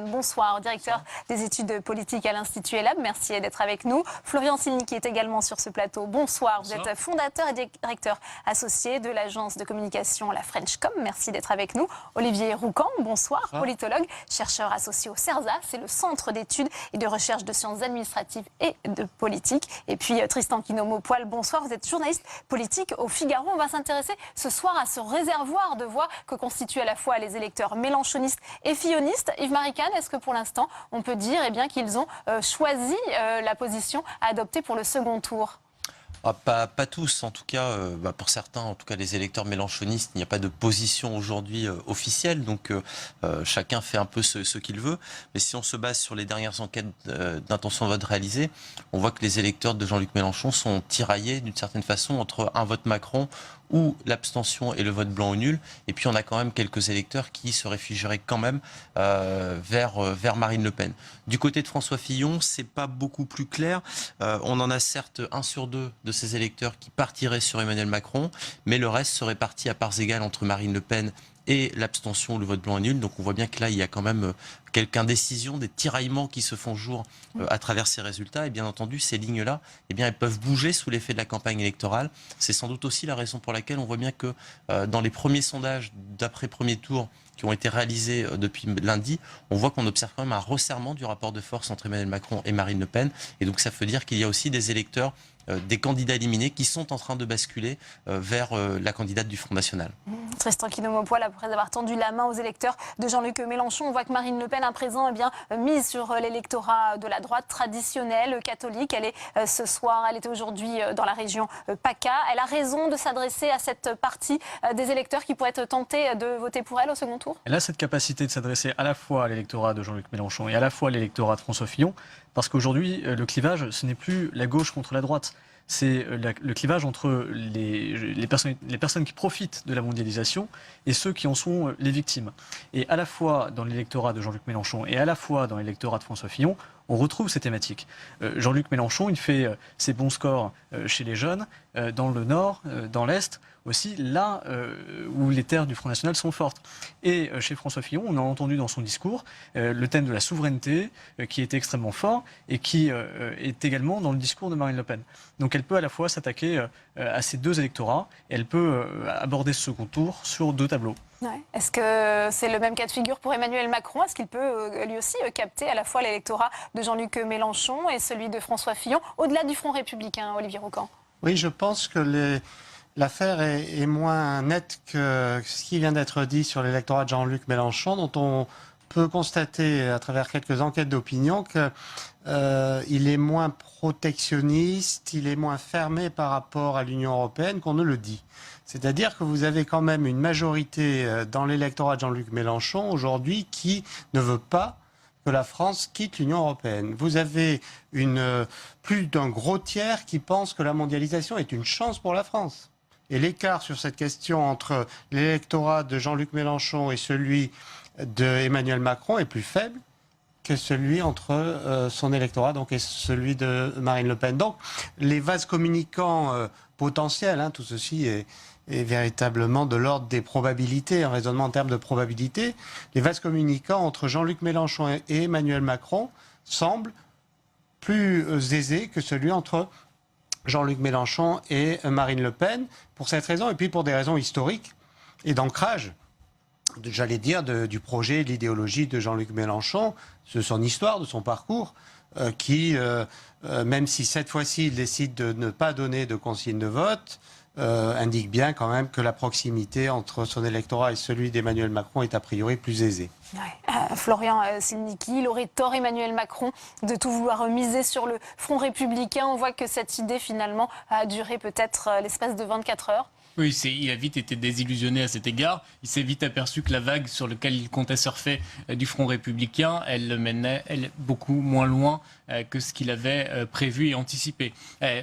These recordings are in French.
Bonsoir, directeur des études politiques à l'Institut ELAB. Merci d'être avec nous. Florian Silny qui est également sur ce plateau. Bonsoir. Vous êtes fondateur et directeur associé de l'agence de communication La Frenchcom. Merci d'être avec nous. Olivier Roucan, bonsoir. Politologue, chercheur associé au CERSA. C'est le Centre d'études et de recherche de sciences administratives et de politique. Et puis Tristan Quinomo-Poil, bonsoir. Vous êtes journaliste politique au Figaro. On va s'intéresser ce soir à ce réservoir de voix que constituent à la fois les électeurs mélenchonistes et fillonistes. Yves-Marie Cahn, est-ce que pour l'instant, on peut dire qu'ils ont choisi la position à adopter pour le second tour ? Pas tous, en tout cas, pour certains, en tout cas les électeurs mélenchonistes, il n'y a pas de position aujourd'hui officielle, donc chacun fait un peu ce qu'il veut. Mais si on se base sur les dernières enquêtes d'intention de vote réalisées, on voit que les électeurs de Jean-Luc Mélenchon sont tiraillés d'une certaine façon entre un vote Macron ou l'abstention et le vote blanc ou nul. Et puis on a quand même quelques électeurs qui se réfugieraient quand même vers Marine Le Pen. Du côté de François Fillon, c'est pas beaucoup plus clair. On en a certes 1 sur 2 de ces électeurs qui partiraient sur Emmanuel Macron, mais le reste serait parti à parts égales entre Marine Le Pen et l'abstention ou le vote blanc et nul. Donc on voit bien que là, il y a quand même quelques indécisions, des tiraillements qui se font jour à travers ces résultats. Et bien entendu, ces lignes-là, elles peuvent bouger sous l'effet de la campagne électorale. C'est sans doute aussi la raison pour laquelle on voit bien que dans les premiers sondages d'après premier tour qui ont été réalisés depuis lundi, on voit qu'on observe quand même un resserrement du rapport de force entre Emmanuel Macron et Marine Le Pen. Et donc ça veut dire qu'il y a aussi des électeurs, des candidats éliminés qui sont en train de basculer vers la candidate du Front National. Tristan Quinomo-Poil, après avoir tendu la main aux électeurs de Jean-Luc Mélenchon, on voit que Marine Le Pen à présent mise sur l'électorat de la droite traditionnelle, catholique. Elle est ce soir, elle était aujourd'hui dans la région PACA. Elle a raison de s'adresser à cette partie des électeurs qui pourraient être tentés de voter pour elle au second tour. Elle a cette capacité de s'adresser à la fois à l'électorat de Jean-Luc Mélenchon et à la fois à l'électorat de François Fillon, parce qu'aujourd'hui, le clivage, ce n'est plus la gauche contre la droite. C'est le clivage entre les personnes qui profitent de la mondialisation et ceux qui en sont les victimes. Et à la fois dans l'électorat de Jean-Luc Mélenchon et à la fois dans l'électorat de François Fillon, on retrouve ces thématiques. Jean-Luc Mélenchon, il fait ses bons scores chez les jeunes, dans le Nord, dans l'Est, aussi là où les terres du Front National sont fortes. Et chez François Fillon, on a entendu dans son discours le thème de la souveraineté, qui est extrêmement fort, et qui est également dans le discours de Marine Le Pen. Donc elle peut à la fois s'attaquer à ces deux électorats, et elle peut aborder ce second tour sur 2 tableaux. Ouais. Est-ce que c'est le même cas de figure pour Emmanuel Macron? Est-ce qu'il peut lui aussi capter à la fois l'électorat de Jean-Luc Mélenchon et celui de François Fillon, au-delà du Front républicain, Olivier Roucan? Oui, je pense que l'affaire est moins nette que ce qui vient d'être dit sur l'électorat de Jean-Luc Mélenchon, dont on peut constater à travers quelques enquêtes d'opinion qu'il est moins protectionniste, il est moins fermé par rapport à l'Union européenne qu'on ne le dit. C'est-à-dire que vous avez quand même une majorité dans l'électorat de Jean-Luc Mélenchon aujourd'hui qui ne veut pas que la France quitte l'Union européenne. Vous avez plus d'un gros tiers qui pense que la mondialisation est une chance pour la France. Et l'écart sur cette question entre l'électorat de Jean-Luc Mélenchon et celui d'Emmanuel Macron est plus faible que celui entre son électorat et celui de Marine Le Pen. Donc les vases communicants potentiels, tout ceci est véritablement de l'ordre des probabilités, un raisonnement en termes de probabilité. Les vases communicants entre Jean-Luc Mélenchon et Emmanuel Macron semblent plus aisés que celui entre Jean-Luc Mélenchon et Marine Le Pen, pour cette raison, et puis pour des raisons historiques et d'ancrage, j'allais dire, du projet, de l'idéologie de Jean-Luc Mélenchon, de son histoire, de son parcours, qui, même si cette fois-ci il décide de ne pas donner de consigne de vote, indique bien quand même que la proximité entre son électorat et celui d'Emmanuel Macron est a priori plus aisée. Ouais. Florian Silny, il aurait tort, Emmanuel Macron, de tout vouloir miser sur le Front républicain. On voit que cette idée finalement a duré peut-être l'espace de 24 heures. Oui, il a vite été désillusionné à cet égard. Il s'est vite aperçu que la vague sur laquelle il comptait surfer du Front républicain, elle le menait beaucoup moins loin que ce qu'il avait prévu et anticipé.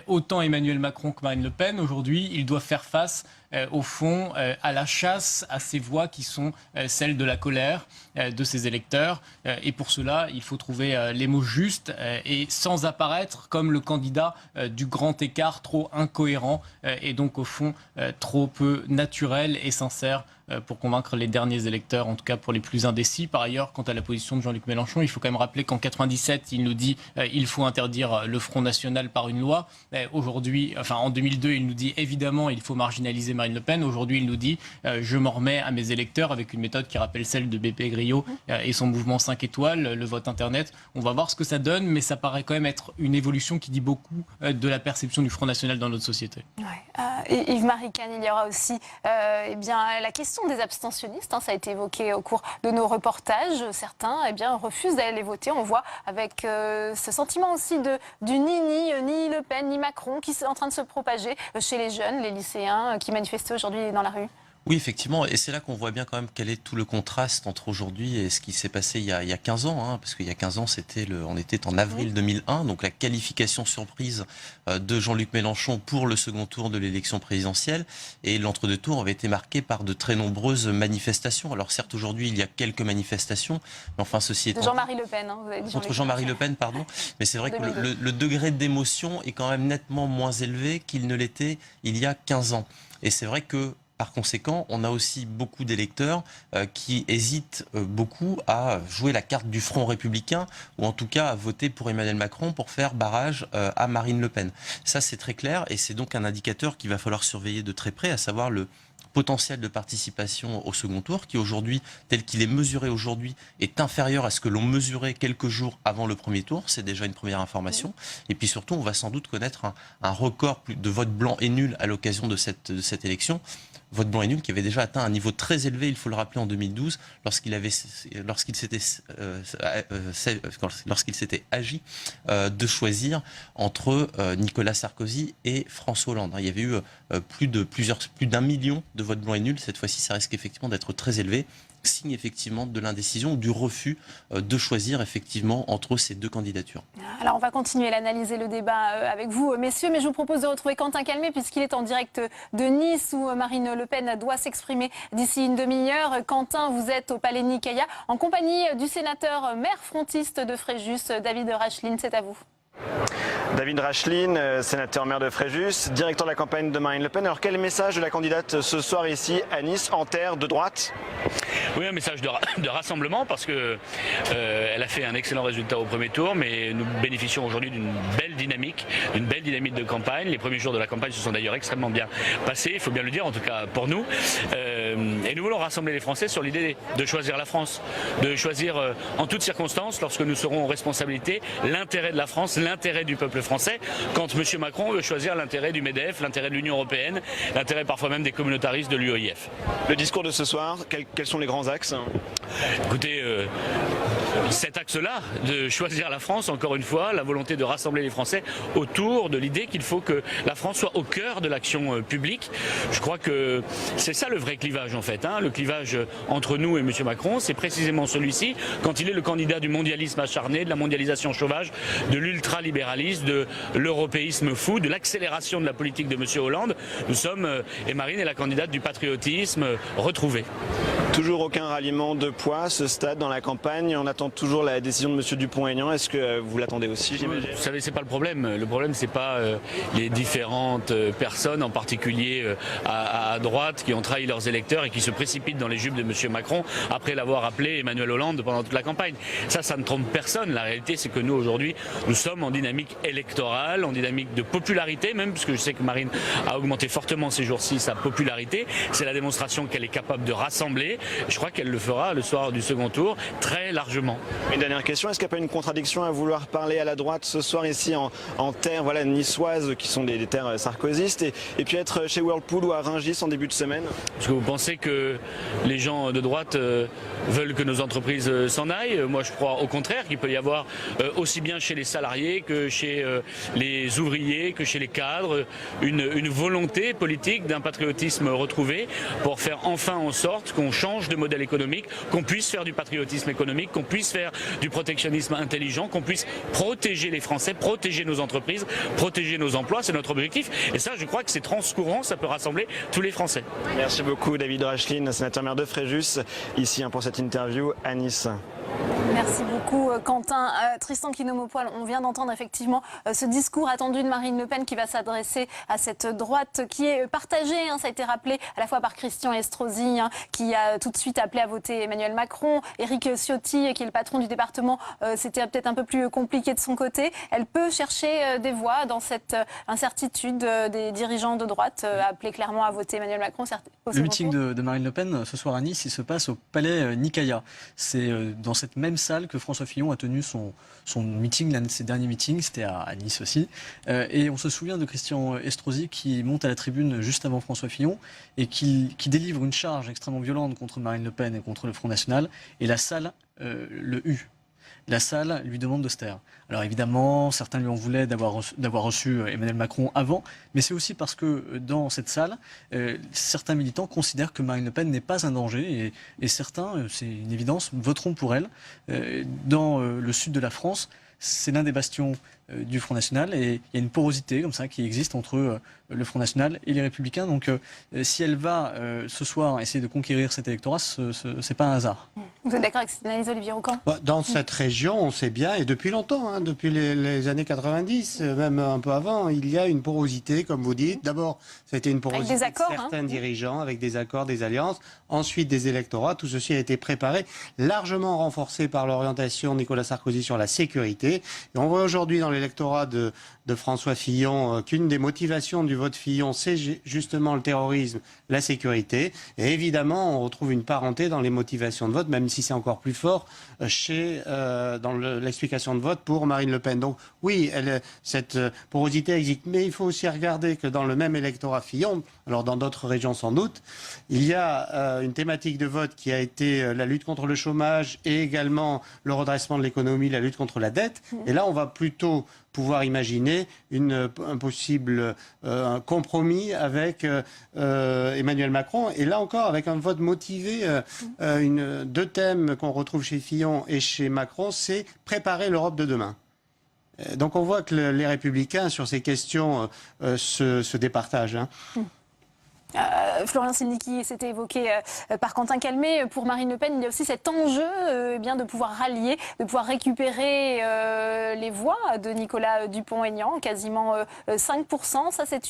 Autant Emmanuel Macron que Marine Le Pen, aujourd'hui, ils doivent faire face au fond, à la chasse à ces voix qui sont celles de la colère de ses électeurs. Et pour cela, il faut trouver les mots justes et sans apparaître comme le candidat du grand écart trop incohérent et donc au fond trop peu naturel et sincère pour convaincre les derniers électeurs, en tout cas pour les plus indécis. Par ailleurs, quant à la position de Jean-Luc Mélenchon, il faut quand même rappeler qu'en 97, il nous dit il faut interdire le Front National par une loi. Aujourd'hui, en 2002, il nous dit évidemment il faut marginaliser Marine Le Pen. Aujourd'hui, il nous dit je m'en remets à mes électeurs avec une méthode qui rappelle celle de BP Grillo et son mouvement 5 étoiles, le vote internet. On va voir ce que ça donne, mais ça paraît quand même être une évolution qui dit beaucoup de la perception du Front National dans notre société. Ouais. Yves-Marie Cannes, il y aura aussi la question des abstentionnistes. Ça a été évoqué au cours de nos reportages. Certains refusent d'aller voter. On voit avec ce sentiment aussi du ni Le Pen, ni Macron qui est en train de se propager chez les jeunes, les lycéens qui manifestaient aujourd'hui dans la rue. Oui, effectivement, et c'est là qu'on voit bien quand même quel est tout le contraste entre aujourd'hui et ce qui s'est passé il y a 15 ans, parce qu'il y a 15 ans, on était en avril 2001, donc la qualification surprise de Jean-Luc Mélenchon pour le second tour de l'élection présidentielle, et l'entre-deux tours avait été marqué par de très nombreuses manifestations. Alors certes, aujourd'hui, il y a quelques manifestations, mais enfin, ceci étant... Jean-Marie Le Pen, vous avez dit Contre Jean-Marie Le Pen, pardon, mais c'est vrai que le degré d'émotion est quand même nettement moins élevé qu'il ne l'était il y a 15 ans. Et c'est vrai que par conséquent, on a aussi beaucoup d'électeurs qui hésitent beaucoup à jouer la carte du Front républicain ou en tout cas à voter pour Emmanuel Macron pour faire barrage à Marine Le Pen. Ça, c'est très clair et c'est donc un indicateur qu'il va falloir surveiller de très près, à savoir le potentiel de participation au second tour qui aujourd'hui, tel qu'il est mesuré aujourd'hui, est inférieur à ce que l'on mesurait quelques jours avant le premier tour. C'est déjà une première information. Et puis surtout, on va sans doute connaître un record de vote blanc et nul à l'occasion de cette élection. Vote blanc et nul qui avait déjà atteint un niveau très élevé, il faut le rappeler, en 2012, lorsqu'il s'était agi de choisir entre Nicolas Sarkozy et François Hollande. Il y avait eu plus d'1 million de votes blancs et nuls. Cette fois-ci, ça risque effectivement d'être très élevé. Signe effectivement de l'indécision ou du refus de choisir effectivement entre ces deux candidatures. Alors on va continuer l'analyser, le débat avec vous, messieurs, mais je vous propose de retrouver Quentin Calmet puisqu'il est en direct de Nice où Marine Le Pen doit s'exprimer d'ici une demi-heure. Quentin, vous êtes au Palais Nicaïa en compagnie du sénateur maire frontiste de Fréjus, David Racheline, c'est à vous. David Racheline, sénateur maire de Fréjus, directeur de la campagne de Marine Le Pen. Alors quel message de la candidate ce soir ici à Nice, en terre de droite? Oui, un message de rassemblement parce que elle a fait un excellent résultat au premier tour, mais nous bénéficions aujourd'hui d'une belle dynamique de campagne. Les premiers jours de la campagne se sont d'ailleurs extrêmement bien passés, il faut bien le dire, en tout cas pour nous. Et nous voulons rassembler les Français sur l'idée de choisir la France, de choisir en toutes circonstances, lorsque nous serons en responsabilité, l'intérêt de la France, l'intérêt du peuple français, quand M. Macron veut choisir l'intérêt du MEDEF, l'intérêt de l'Union européenne, l'intérêt parfois même des communautaristes de l'UOIF. Le discours de ce soir, quels sont les grands axes? Écoutez, cet axe-là, de choisir la France, encore une fois, la volonté de rassembler les Français autour de l'idée qu'il faut que la France soit au cœur de l'action publique. Je crois que c'est ça le vrai clivage en fait. Le clivage entre nous et M. Macron, c'est précisément celui-ci, quand il est le candidat du mondialisme acharné, de la mondialisation sauvage, de l'ultralibéralisme, de l'européisme fou, de l'accélération de la politique de M. Hollande. Nous sommes, et Marine est la candidate du patriotisme retrouvé. Toujours aucun ralliement de poids à ce stade dans la campagne. On attend toujours la décision de M. Dupont-Aignan. Est-ce que vous l'attendez aussi, j'imagine? Vous savez, c'est pas le problème. Le problème, c'est pas les différentes personnes, en particulier à droite, qui ont trahi leurs électeurs et qui se précipitent dans les jupes de M. Macron après l'avoir appelé Emmanuel Hollande pendant toute la campagne. Ça ne trompe personne. La réalité, c'est que nous, aujourd'hui, nous sommes en dynamique électorale, en dynamique de popularité, même, parce que je sais que Marine a augmenté fortement ces jours-ci sa popularité. C'est la démonstration qu'elle est capable de rassembler. Je crois qu'elle le fera le soir du second tour très largement. Une dernière question, est-ce qu'il n'y a pas une contradiction à vouloir parler à la droite ce soir ici en terre niçoises qui sont des terres sarkozystes et puis être chez Whirlpool ou à Rungis en début de semaine? Est-ce que vous pensez que les gens de droite veulent que nos entreprises s'en aillent? Moi je crois au contraire qu'il peut y avoir aussi bien chez les salariés que chez les ouvriers, que chez les cadres, une volonté politique d'un patriotisme retrouvé pour faire enfin en sorte qu'on change de modèle économique, qu'on puisse faire du patriotisme économique, qu'on puisse faire du protectionnisme intelligent, qu'on puisse protéger les Français, protéger nos entreprises, protéger nos emplois, c'est notre objectif. Et ça, je crois que c'est transcourant, ça peut rassembler tous les Français. Merci beaucoup David Racheline, sénateur maire de Fréjus, ici pour cette interview à Nice. Merci beaucoup Quentin. Tristan Kinomopoual, on vient d'entendre effectivement ce discours attendu de Marine Le Pen qui va s'adresser à cette droite qui est partagée, ça a été rappelé à la fois par Christian Estrosi qui a tout de suite appelé à voter Emmanuel Macron, Éric Ciotti qui est le patron du département, c'était peut-être un peu plus compliqué de son côté. Elle peut chercher des voix dans cette incertitude des dirigeants de droite, appeler clairement à voter Emmanuel Macron. Le meeting de Marine Le Pen ce soir à Nice, il se passe au palais Nicaïa. C'est dans cette même salle que François Fillon a tenu son meeting, l'un de ses derniers meetings, c'était à Nice aussi. Et on se souvient de Christian Estrosi qui monte à la tribune juste avant François Fillon et qui délivre une charge extrêmement violente contre Marine Le Pen et contre le Front National. Et la salle le hue. La salle lui demande de se taire. Alors évidemment, certains lui en voulaient d'avoir reçu Emmanuel Macron avant, mais c'est aussi parce que dans cette salle, certains militants considèrent que Marine Le Pen n'est pas un danger et certains, c'est une évidence, voteront pour elle. Dans le sud de la France, c'est l'un des bastions du Front National et il y a une porosité comme ça qui existe entre le Front National et les Républicains. Donc si elle va ce soir essayer de conquérir cet électorat, c'est pas un hasard. Vous êtes d'accord avec cette analyse, Olivier Roucan ? Dans cette région, on sait bien, et depuis longtemps, depuis les années 90, même un peu avant, il y a une porosité, comme vous dites. D'abord, ça a été une porosité de certains dirigeants, avec des accords, des alliances. Ensuite, des électorats. Tout ceci a été préparé, largement renforcé par l'orientation de Nicolas Sarkozy sur la sécurité. Et on voit aujourd'hui dans l'électorat de François Fillon qu'une des motivations du vote Fillon, c'est justement le terrorisme, la sécurité. Et évidemment, on retrouve une parenté dans les motivations de vote, même si c'est encore plus fort dans l'explication de vote pour Marine Le Pen. Donc oui, cette porosité existe. Mais il faut aussi regarder que dans le même électorat Fillon, alors dans d'autres régions sans doute, il y a une thématique de vote qui a été la lutte contre le chômage et également le redressement de l'économie, la lutte contre la dette. Et là, on va plutôt pouvoir imaginer un possible compromis avec Emmanuel Macron. Et là encore, avec un vote motivé, deux thèmes qu'on retrouve chez Fillon et chez Macron, c'est préparer l'Europe de demain. Donc on voit que les Républicains, sur ces questions, se départagent. Florian Silnicki, c'était évoqué par Quentin Calmet. Pour Marine Le Pen, il y a aussi cet enjeu de pouvoir rallier, de pouvoir récupérer les voix de Nicolas Dupont-Aignan, quasiment 5%. Ça, c'est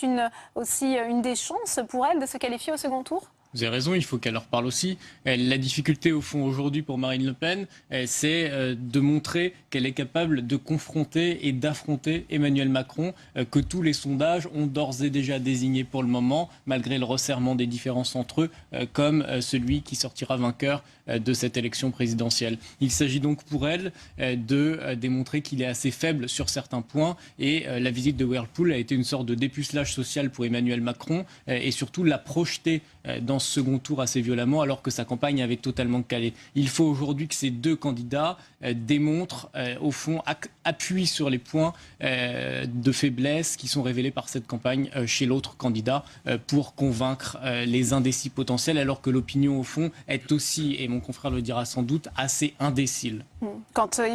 aussi une des chances pour elle de se qualifier au second tour ? Vous avez raison, il faut qu'elle leur parle aussi. La difficulté, au fond, aujourd'hui pour Marine Le Pen, c'est de montrer qu'elle est capable de confronter et d'affronter Emmanuel Macron, que tous les sondages ont d'ores et déjà désigné pour le moment, malgré le resserrement des différences entre eux, comme celui qui sortira vainqueur de cette élection présidentielle. Il s'agit donc pour elle de démontrer qu'il est assez faible sur certains points et la visite de Whirlpool a été une sorte de dépucelage social pour Emmanuel Macron et surtout la projeter dans ce second tour assez violemment alors que sa campagne avait totalement calé. Il faut aujourd'hui que ces deux candidats démontrent, au fond, appuient sur les points de faiblesse qui sont révélés par cette campagne chez l'autre candidat pour convaincre les indécis potentiels alors que l'opinion, au fond, est aussi, et mon confrère le dira sans doute, assez indécile.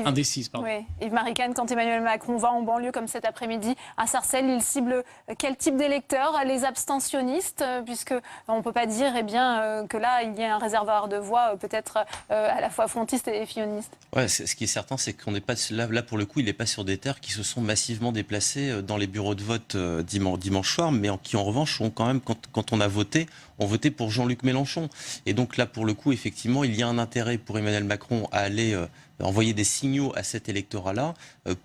Indécise, pardon. Oui. Yves Marican, quand Emmanuel Macron va en banlieue comme cet après-midi à Sarcelles, il cible quel type d'électeurs ? Les abstentionnistes, puisque on ne peut pas dire que là, il y a un réservoir de voix peut-être à la fois frontiste et filloniste. Ouais, ce qui est certain, c'est qu'on n'est pas là pour le coup, il n'est pas sur des terres qui se sont massivement déplacées dans les bureaux de vote dimanche soir, mais qui en revanche ont quand même, quand on a voté, ont voté pour Jean-Luc Mélenchon. Et donc là, pour le coup, effectivement, il y a un intérêt pour Emmanuel Macron à aller envoyer des signaux à cet électorat-là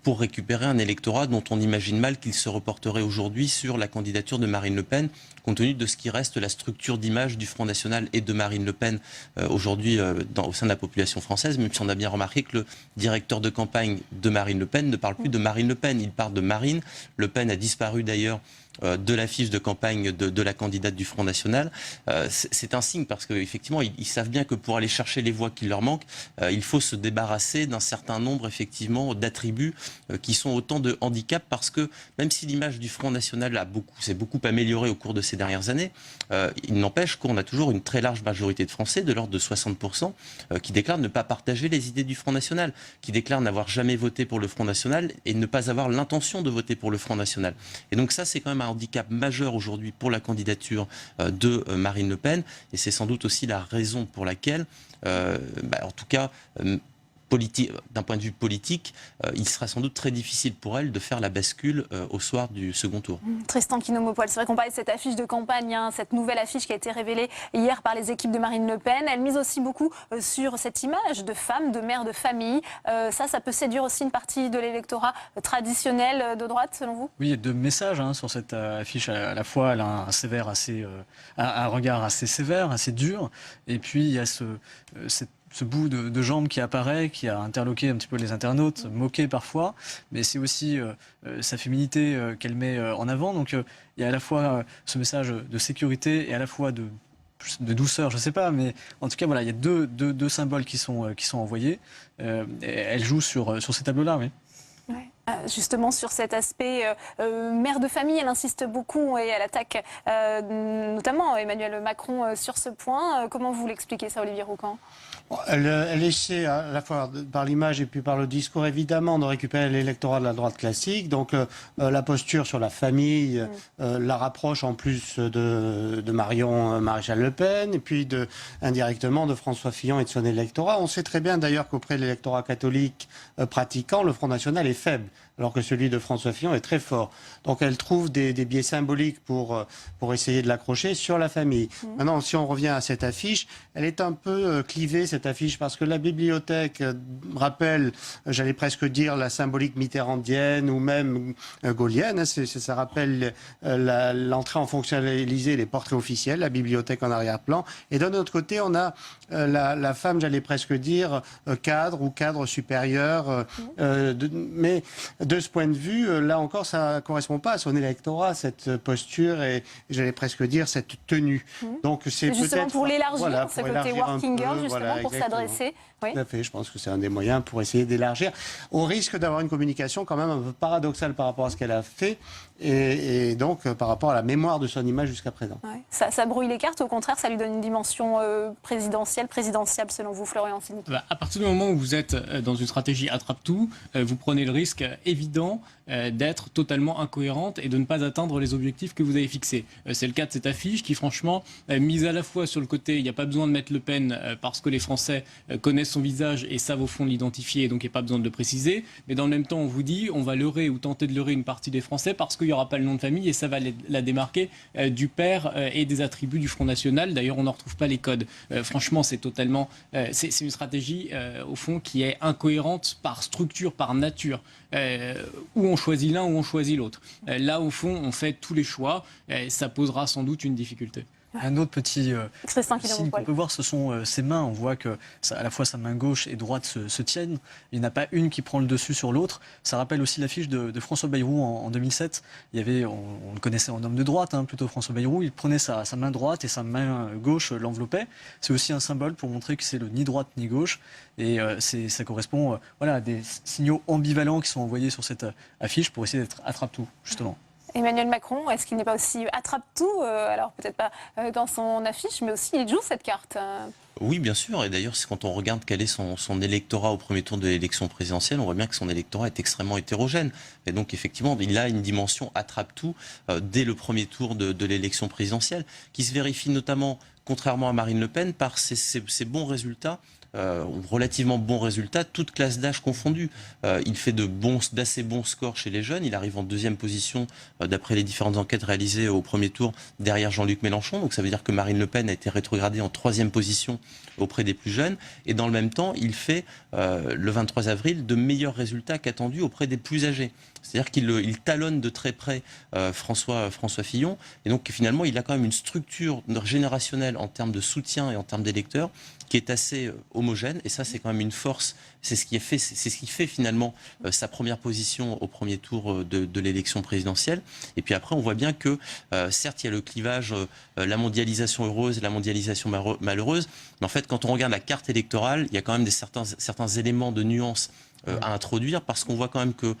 pour récupérer un électorat dont on imagine mal qu'il se reporterait aujourd'hui sur la candidature de Marine Le Pen, compte tenu de ce qui reste la structure d'image du Front National et de Marine Le Pen aujourd'hui au sein de la population française, même si on a bien remarqué que le directeur de campagne de Marine Le Pen ne parle plus de Marine Le Pen, il parle de Marine. Le Pen a disparu d'ailleurs de l'affiche de campagne de la candidate du Front National. C'est un signe parce qu'effectivement, ils savent bien que pour aller chercher les voix qui leur manquent, il faut se débarrasser d'un certain nombre effectivement d'attributs qui sont autant de handicaps parce que même si l'image du Front National s'est beaucoup améliorée au cours de ces dernières années, il n'empêche qu'on a toujours une très large majorité de Français, de l'ordre de 60%, qui déclarent ne pas partager les idées du Front National, qui déclarent n'avoir jamais voté pour le Front National et ne pas avoir l'intention de voter pour le Front National. Et donc ça, c'est quand même un handicap majeur aujourd'hui pour la candidature de Marine Le Pen et c'est sans doute aussi la raison pour laquelle, en tout cas, d'un point de vue politique, il sera sans doute très difficile pour elle de faire la bascule au soir du second tour. Tristan Kinomopol, c'est vrai qu'on parlait de cette affiche de campagne, hein, cette nouvelle affiche qui a été révélée hier par les équipes de Marine Le Pen. Elle mise aussi beaucoup sur cette image de femme, de mère de famille. Ça peut séduire aussi une partie de l'électorat traditionnel de droite, selon vous? Oui, il y a deux messages sur cette affiche. À la fois, elle a un regard assez sévère, assez dur, et puis il y a ce bout de jambe qui apparaît, qui a interloqué un petit peu les internautes, moqué parfois, mais c'est aussi sa féminité qu'elle met en avant. Donc il y a à la fois ce message de sécurité et à la fois de douceur, je ne sais pas, mais en tout cas, voilà, il y a deux symboles qui sont envoyés. Elle joue sur ces tableaux-là, oui. Ouais. Justement, sur cet aspect mère de famille, elle insiste beaucoup et elle attaque notamment Emmanuel Macron sur ce point. Comment vous l'expliquez ça, Olivier Roucan? Elle essaie à la fois par l'image et puis par le discours évidemment de récupérer l'électorat de la droite classique. Donc la posture sur la famille la rapproche en plus de Marion Maréchal Le Pen et puis indirectement de François Fillon et de son électorat. On sait très bien d'ailleurs qu'auprès de l'électorat catholique pratiquant, le Front National est faible, alors que celui de François Fillon est très fort. Donc elle trouve des biais symboliques pour essayer de l'accrocher sur la famille. Maintenant, si on revient à cette affiche, elle est un peu clivée, cette affiche, parce que la bibliothèque rappelle, j'allais presque dire, la symbolique mitterrandienne ou même gaullienne. Ça rappelle l'entrée en fonction à l'Élysée, les portraits officiels, la bibliothèque en arrière-plan. Et d'un autre côté, on a la femme, j'allais presque dire, cadre ou cadre supérieur. Mais de ce point de vue, là encore, ça ne correspond pas à son électorat, cette posture et, j'allais presque dire, cette tenue. Donc c'est justement pour l'élargir, voilà, ce côté working girl, justement, voilà, pour s'adresser. Oui. Tout à fait, je pense que c'est un des moyens pour essayer d'élargir, au risque d'avoir une communication quand même un peu paradoxale par rapport à ce qu'elle a fait et donc par rapport à la mémoire de son image jusqu'à présent. Ouais. Ça brouille les cartes, au contraire, ça lui donne une dimension présidentiable selon vous, Florian Silnicki? À partir du moment où vous êtes dans une stratégie attrape-tout, vous prenez le risque évident d'être totalement incohérente et de ne pas atteindre les objectifs que vous avez fixés. C'est le cas de cette affiche qui, franchement, mise à la fois sur le côté, il n'y a pas besoin de mettre Le Pen parce que les Français connaissent son visage et savent au fond l'identifier, et donc il n'y a pas besoin de le préciser. Mais dans le même temps, on vous dit, on va leurrer ou tenter de leurrer une partie des Français parce qu'il n'y aura pas le nom de famille et ça va la démarquer du père et des attributs du Front National. D'ailleurs, on n'en retrouve pas les codes. Franchement, c'est totalement... c'est une stratégie, au fond, qui est incohérente par structure, par nature. Où on choisit l'un ou on choisit l'autre. Là, au fond, on fait tous les choix. Ça posera sans doute une difficulté. Un autre petit signe qu'on peut voir, ce sont ses mains. On voit que à la fois sa main gauche et droite se tiennent. Il n'y en a pas une qui prend le dessus sur l'autre. Ça rappelle aussi l'affiche de François Bayrou en 2007. Il y avait, on le connaissait en homme de droite, plutôt François Bayrou. Il prenait sa main droite et sa main gauche l'enveloppait. C'est aussi un symbole pour montrer que c'est le ni droite ni gauche. Et ça correspond à des signaux ambivalents qui sont envoyés sur cette affiche pour essayer d'être attrape-tout, justement. Emmanuel Macron, est-ce qu'il n'est pas aussi attrape-tout alors peut-être pas dans son affiche, mais aussi il joue cette carte. Oui, bien sûr. Et d'ailleurs, quand on regarde quel est son électorat au premier tour de l'élection présidentielle, on voit bien que son électorat est extrêmement hétérogène. Et donc, effectivement, il a une dimension attrape-tout dès le premier tour de l'élection présidentielle, qui se vérifie notamment, contrairement à Marine Le Pen, par ses bons résultats. Relativement bons résultats, toute classe d'âge confondue. Il fait d'assez bons scores chez les jeunes. Il arrive en deuxième position, d'après les différentes enquêtes réalisées au premier tour, derrière Jean-Luc Mélenchon. Donc ça veut dire que Marine Le Pen a été rétrogradée en troisième position auprès des plus jeunes. Et dans le même temps, il fait, le 23 avril, de meilleurs résultats qu'attendus auprès des plus âgés. C'est-à-dire qu'il talonne de très près François Fillon. Et donc finalement, il a quand même une structure générationnelle en termes de soutien et en termes d'électeurs qui est assez homogène. Et ça, c'est quand même une force. C'est ce qui fait finalement sa première position au premier tour de l'élection présidentielle. Et puis après, on voit bien que, certes, il y a le clivage, la mondialisation heureuse et la mondialisation malheureuse. Mais en fait, quand on regarde la carte électorale, il y a quand même certains éléments de nuance à introduire, parce qu'on voit quand même que,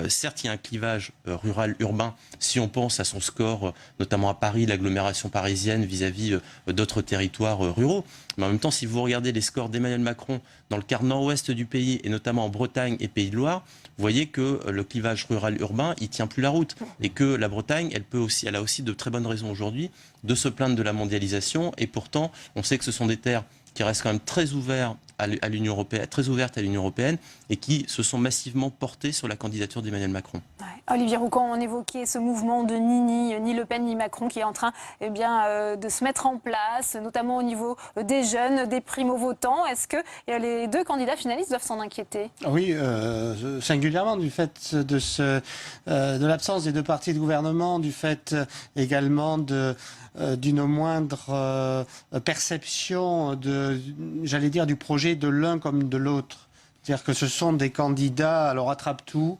certes, il y a un clivage rural-urbain, si on pense à son score, notamment à Paris, l'agglomération parisienne vis-à-vis d'autres territoires ruraux. Mais en même temps, si vous regardez les scores d'Emmanuel Macron dans le quart nord-ouest du pays, et notamment en Bretagne et Pays de Loire, vous voyez que le clivage rural-urbain, il tient plus la route. Et que la Bretagne, elle a aussi de très bonnes raisons aujourd'hui de se plaindre de la mondialisation. Et pourtant, on sait que ce sont des terres qui restent quand même très ouverts à l'Union européenne, très ouvertes à l'Union européenne, et qui se sont massivement portées sur la candidature d'Emmanuel Macron. Ouais. Olivier Roucan, on évoquait ce mouvement de ni Le Pen ni Macron qui est en train de se mettre en place, notamment au niveau des jeunes, des primo-votants. Est-ce que les deux candidats finalistes doivent s'en inquiéter? Oui, singulièrement du fait de l'absence des deux partis de gouvernement, du fait également d'une moindre perception du projet de l'un comme de l'autre. C'est-à-dire que ce sont des candidats, alors attrape-tout,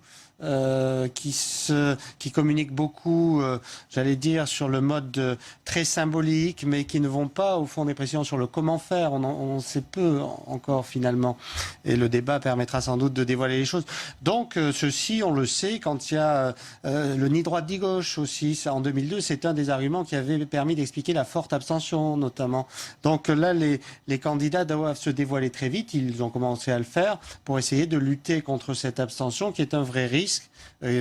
qui communiquent beaucoup, sur le mode très symbolique, mais qui ne vont pas au fond des pressions sur le comment faire. On sait peu encore finalement. Et le débat permettra sans doute de dévoiler les choses. Donc ceci, on le sait, quand il y a le ni droite ni gauche aussi, ça, en 2002, c'est un des arguments qui avait permis d'expliquer la forte abstention notamment. Donc là, les candidats doivent se dévoiler très vite. Ils ont commencé à le faire pour essayer de lutter contre cette abstention qui est un vrai risque.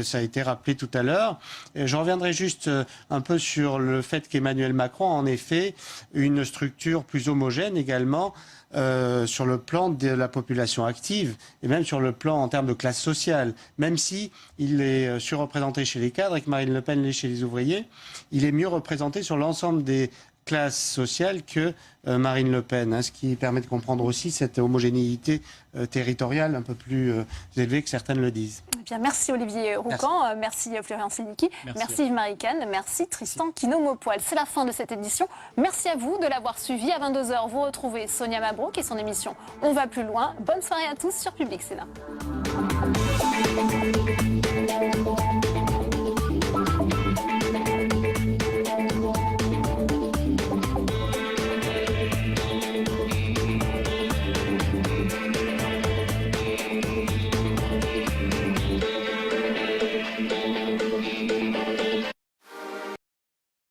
Ça a été rappelé tout à l'heure. Je reviendrai juste un peu sur le fait qu'Emmanuel Macron a en effet une structure plus homogène également sur le plan de la population active et même sur le plan en termes de classe sociale. Même si il est surreprésenté chez les cadres et que Marine Le Pen l'est chez les ouvriers, il est mieux représenté sur l'ensemble des classes sociales que Marine Le Pen, ce qui permet de comprendre aussi cette homogénéité territoriale un peu plus élevée que certaines le disent. Eh bien, merci Olivier Roucan, merci Florian Silnicki, merci Yves-Marie Cannes, merci Tristan Quinault-Maupoil. C'est la fin de cette édition. Merci à vous de l'avoir suivi. À 22h, vous retrouvez Sonia Mabrouk et son émission On va plus loin. Bonne soirée à tous sur Public Sénat.